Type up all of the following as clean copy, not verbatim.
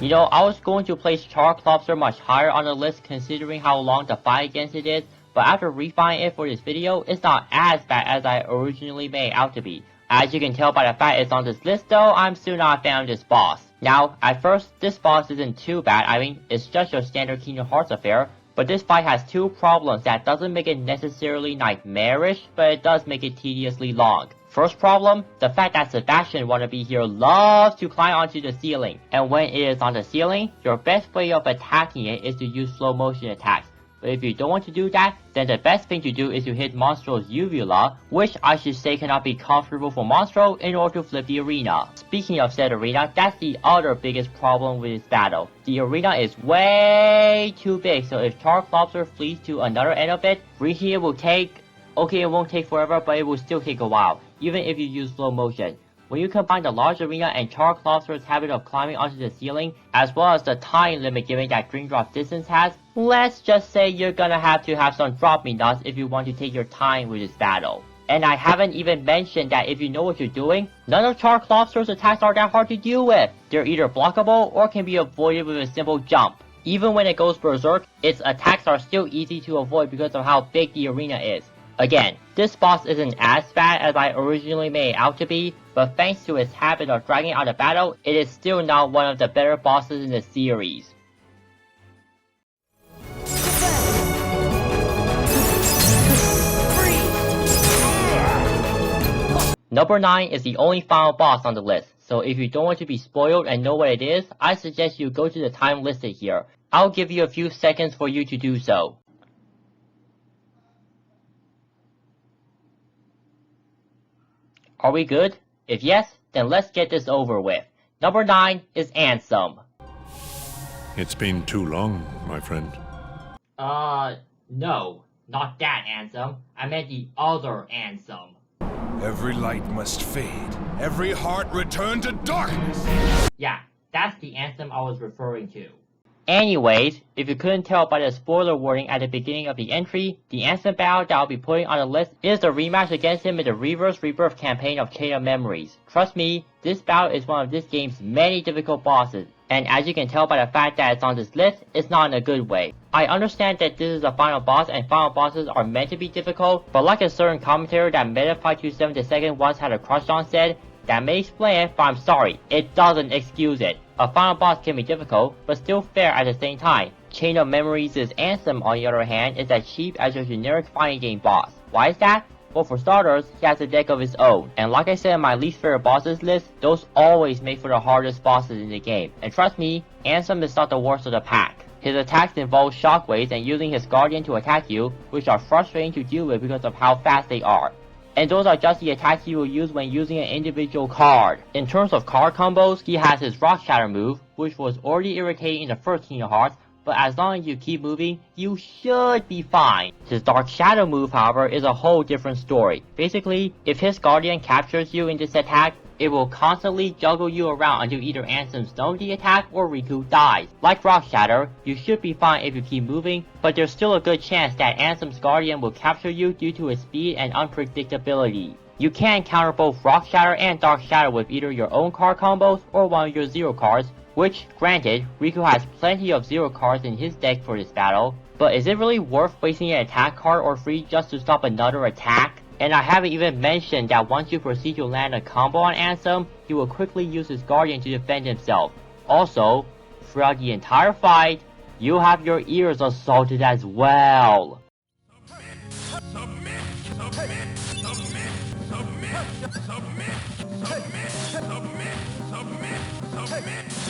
You know, I was going to place Charclopster much higher on the list considering how long the fight against it is, but after refining it for this video, it's not as bad as I originally made out to be. As you can tell by the fact it's on this list though, I'm still not a fan of this boss. Now, at first, this boss isn't too bad, I mean, it's just your standard Kingdom Hearts affair, but this fight has two problems that doesn't make it necessarily nightmarish, but it does make it tediously long. First problem, the fact that Sebastian wannabe here loves to climb onto the ceiling, and when it is on the ceiling, your best way of attacking it is to use slow motion attacks. But if you don't want to do that, then the best thing to do is to hit Monstro's Uvula, which I should say cannot be comfortable for Monstro in order to flip the arena. Speaking of said arena, that's the other biggest problem with this battle. The arena is way too big, so if Charclopster flees to another end of it, reaching it will take... okay, it won't take forever, but it will still take a while, even if you use slow motion. When you combine the large arena and Charclopster's habit of climbing onto the ceiling, as well as the time limit given that Dream Drop Distance has, let's just say you're gonna have to have some drop me nuts if you want to take your time with this battle. And I haven't even mentioned that if you know what you're doing, none of Charclopster's attacks are that hard to deal with. They're either blockable or can be avoided with a simple jump. Even when it goes berserk, its attacks are still easy to avoid because of how big the arena is. Again, this boss isn't as bad as I originally made it out to be, but thanks to its habit of dragging out a battle, it is still not one of the better bosses in the series. Number 9 is the only final boss on the list, so if you don't want to be spoiled and know what it is, I suggest you go to the time listed here. I'll give you a few seconds for you to do so. Are we good? If yes, then let's get this over with. Number 9 is Ansem. It's been too long, my friend. No. Not that Ansem. I meant the other Ansem. Every light must fade. Every heart return to darkness. Yeah, that's the Ansem I was referring to. Anyways, if you couldn't tell by the spoiler warning at the beginning of the entry, the Ansem battle that I'll be putting on the list is the rematch against him in the Reverse Rebirth campaign of Chain of Memories. Trust me, this battle is one of this game's many difficult bosses, and as you can tell by the fact that it's on this list, it's not in a good way. I understand that this is a final boss and final bosses are meant to be difficult, but like a certain commentator that Meta527 once had a crush on said, that may explain it, but I'm sorry, it doesn't excuse it. A final boss can be difficult, but still fair at the same time. Chain of Memories' Ansem, on the other hand, is as cheap as your generic fighting game boss. Why is that? Well, for starters, he has a deck of his own, and like I said in my least favorite bosses list, those always make for the hardest bosses in the game. And trust me, Ansem is not the worst of the pack. His attacks involve shockwaves and using his Guardian to attack you, which are frustrating to deal with because of how fast they are. And those are just the attacks he will use when using an individual card. In terms of card combos, he has his Rock Shatter move, which was already irritating in the first Kingdom Hearts, but as long as you keep moving, you should be fine. His Dark Shadow move, however, is a whole different story. Basically, if his Guardian captures you in this attack, it will constantly juggle you around until either Ansem stones the attack or Riku dies. Like Rock Shatter, you should be fine if you keep moving, but there's still a good chance that Ansem's Guardian will capture you due to its speed and unpredictability. You can counter both Rock Shatter and Dark Shatter with either your own card combos or one of your zero cards, which, granted, Riku has plenty of zero cards in his deck for this battle, but is it really worth wasting an attack card or free just to stop another attack? And I haven't even mentioned that once you proceed to land a combo on Ansem, he will quickly use his Guardian to defend himself. Also, throughout the entire fight, you have your ears assaulted as well.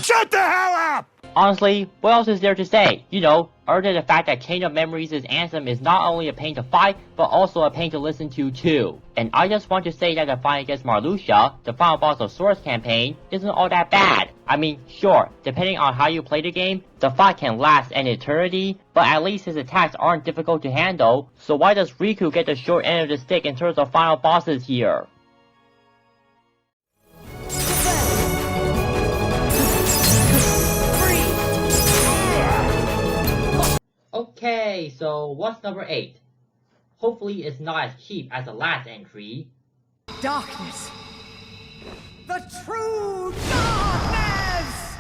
Shut the hell up! Honestly, what else is there to say? You know, other than the fact that Chain of Memories' Ansem is not only a pain to fight, but also a pain to listen to too. And I just want to say that the fight against Marluxia, the final boss of Sora's campaign, isn't all that bad. I mean, sure, depending on how you play the game, the fight can last an eternity, but at least his attacks aren't difficult to handle, so why does Riku get the short end of the stick in terms of final bosses here? Okay, so what's number 8? Hopefully it's not as cheap as the last entry. Darkness! The true darkness!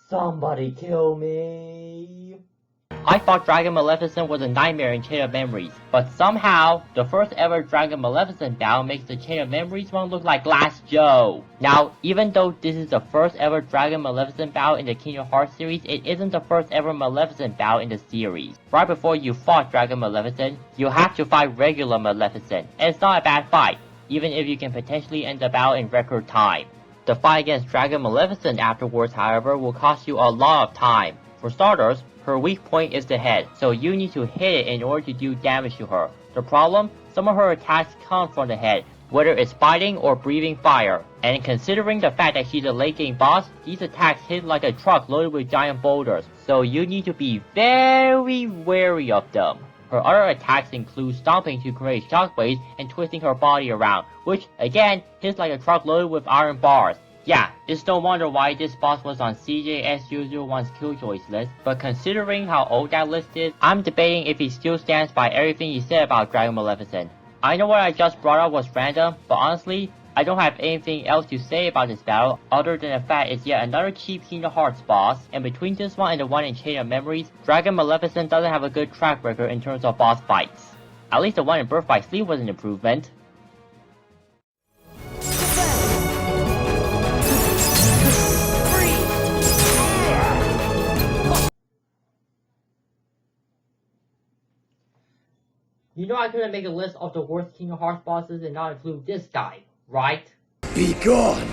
Somebody kill me. I thought Dragon Maleficent was a nightmare in Chain of Memories, but somehow, the first ever Dragon Maleficent battle makes the Chain of Memories one look like Glass Joe. Now, even though this is the first ever Dragon Maleficent battle in the Kingdom Hearts series, it isn't the first ever Maleficent battle in the series. Right before you fought Dragon Maleficent, you have to fight regular Maleficent, and it's not a bad fight, even if you can potentially end the battle in record time. The fight against Dragon Maleficent afterwards, however, will cost you a lot of time. For starters, her weak point is the head, so you need to hit it in order to do damage to her. The problem? Some of her attacks come from the head, whether it's fighting or breathing fire. And considering the fact that she's a late game boss, these attacks hit like a truck loaded with giant boulders, so you need to be very wary of them. Her other attacks include stomping to create shockwaves and twisting her body around, which, again, hits like a truck loaded with iron bars. Yeah, it's no wonder why this boss was on CJS001's Killjoys list, but considering how old that list is, I'm debating if he still stands by everything he said about Dragon Maleficent. I know what I just brought up was random, but honestly, I don't have anything else to say about this battle other than the fact it's yet another cheap Kingdom Hearts boss, and between this one and the one in Chain of Memories, Dragon Maleficent doesn't have a good track record in terms of boss fights. At least the one in Birth by Sleep was an improvement. You know I couldn't make a list of the worst Kingdom Hearts bosses and not include this guy, right? Be gone!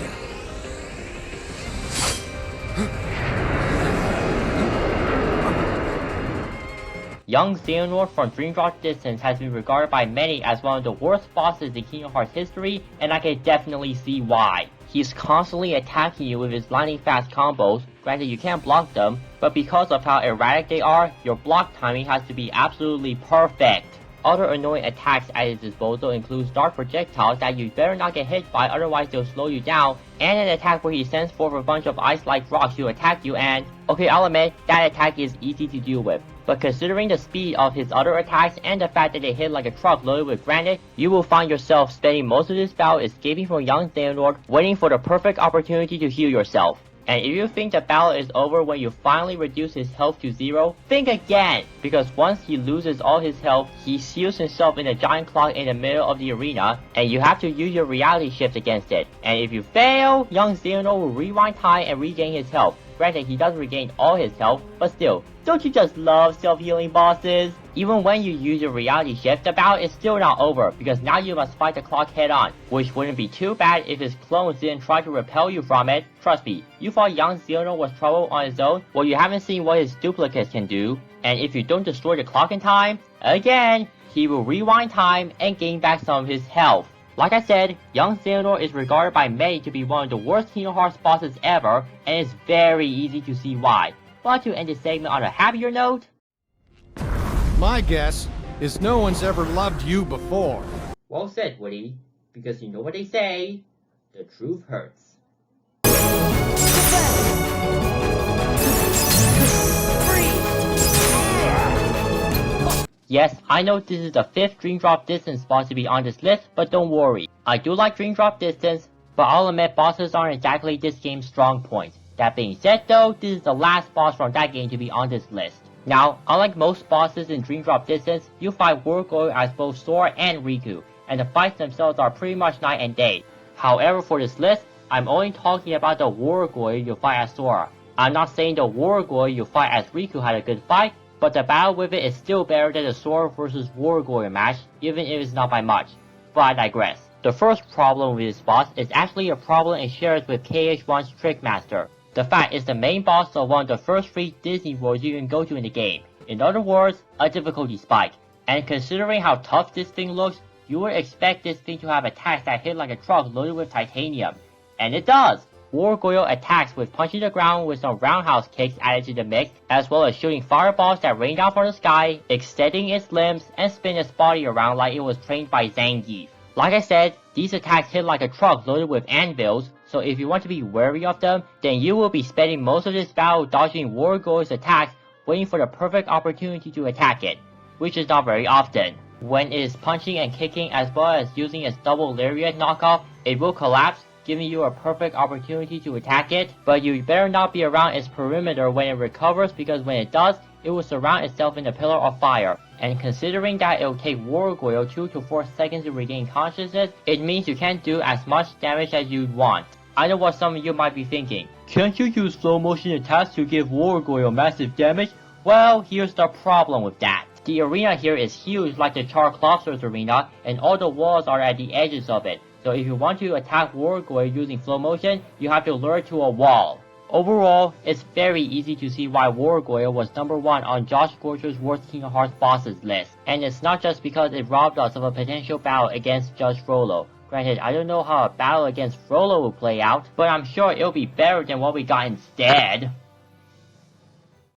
Young Xehanort from Dream Drop Distance has been regarded by many as one of the worst bosses in Kingdom Hearts history, and I can definitely see why. He's constantly attacking you with his lightning fast combos. Granted, you can't block them, but because of how erratic they are, your block timing has to be absolutely perfect. Other annoying attacks at his disposal include dark projectiles that you better not get hit by, otherwise they'll slow you down, and an attack where he sends forth a bunch of ice-like rocks to attack you, and okay, I'll admit, that attack is easy to deal with. But considering the speed of his other attacks and the fact that they hit like a truck loaded with granite, you will find yourself spending most of this battle escaping from young Xehanort, waiting for the perfect opportunity to heal yourself. And if you think the battle is over when you finally reduce his health to 0, think again! Because once he loses all his health, he seals himself in a giant clock in the middle of the arena, and you have to use your reality shift against it. And if you fail, young Xehanort will rewind time and regain his health. Granted, he does regain all his health, but still, don't you just love self-healing bosses? Even when you use your reality shift, the battle is still not over, because now you must fight the clock head-on, which wouldn't be too bad if his clones didn't try to repel you from it. Trust me, you thought young Xehanort was trouble on his own? Well, you haven't seen what his duplicates can do, and if you don't destroy the clock in time, again, he will rewind time and gain back some of his health. Like I said, young Xehanort is regarded by many to be one of the worst Kingdom Hearts bosses ever, and it's very easy to see why. Want to end this segment on a happier note? My guess is no one's ever loved you before. Well said, Woody, because you know what they say, the truth hurts. Yes, I know this is the 5th Dream Drop Distance boss to be on this list, but don't worry. I do like Dream Drop Distance, but I'll admit bosses aren't exactly this game's strong point. That being said though, this is the last boss from that game to be on this list. Now, unlike most bosses in Dream Drop Distance, you fight Wargoyle as both Sora and Riku, and the fights themselves are pretty much night and day. However, for this list, I'm only talking about the Wargoyle you fight as Sora. I'm not saying the Wargoyle you fight as Riku had a good fight, but the battle with it is still better than the Sora vs Wargoyle match, even if it's not by much. But I digress. The first problem with this boss is actually a problem it shares with KH1's Trickmaster. The fact is the main boss of one of the first 3 Disney worlds you can go to in the game. In other words, a difficulty spike. And considering how tough this thing looks, you would expect this thing to have attacks that hit like a truck loaded with titanium. And it does! Wargoyle attacks with punching the ground with some roundhouse kicks added to the mix, as well as shooting fireballs that rain down from the sky, extending its limbs, and spin its body around like it was trained by Zangief. Like I said, these attacks hit like a truck loaded with anvils, so if you want to be wary of them, then you will be spending most of this battle dodging Wargoyle's attacks, waiting for the perfect opportunity to attack it, which is not very often. When it is punching and kicking as well as using its double lariat knockoff, it will collapse, giving you a perfect opportunity to attack it, but you better not be around its perimeter when it recovers, because when it does, it will surround itself in a pillar of fire. And considering that it will take Wargoyle 2 to 4 seconds to regain consciousness, it means you can't do as much damage as you'd want. I know what some of you might be thinking. Can't you use slow motion attacks to give Wargoyle massive damage? Well, here's the problem with that. The arena here is huge like the Charcloster's arena, and all the walls are at the edges of it. So if you want to attack Wargoyle using slow motion, you have to lure it to a wall. Overall, it's very easy to see why Wargoyle was number 1 on Josh Scorcher's Worst Kingdom Hearts bosses list. And it's not just because it robbed us of a potential battle against Judge Frollo. Granted, I don't know how a battle against Frollo will play out, but I'm sure it'll be better than what we got instead.